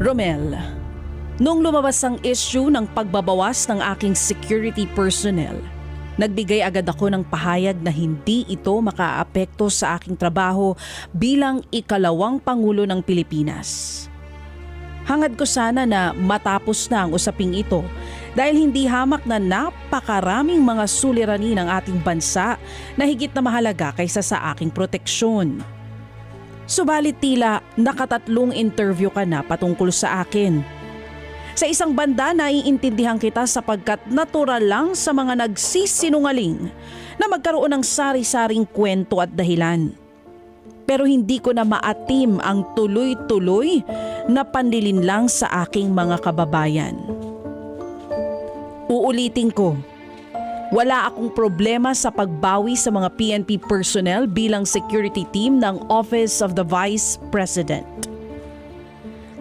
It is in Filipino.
Romel, nung lumabas ang issue ng pagbabawas ng aking security personnel, nagbigay agad ako ng pahayag na hindi ito makaapekto sa aking trabaho bilang ikalawang Pangulo ng Pilipinas. Hangad ko sana na matapos na ang usaping ito dahil hindi hamak na napakaraming mga suliranin ng ating bansa na higit na mahalaga kaysa sa aking proteksyon. Subalit tila nakatatlong interview ka na patungkol sa akin. Sa isang banda naiintindihan kita sapagkat natural lang sa mga nagsisinungaling na magkaroon ng sari-saring kwento at dahilan. Pero hindi ko na maatim ang tuloy-tuloy na panlilinlang sa aking mga kababayan. Uulitin ko, wala akong problema sa pagbawi sa mga PNP personnel bilang security team ng Office of the Vice President.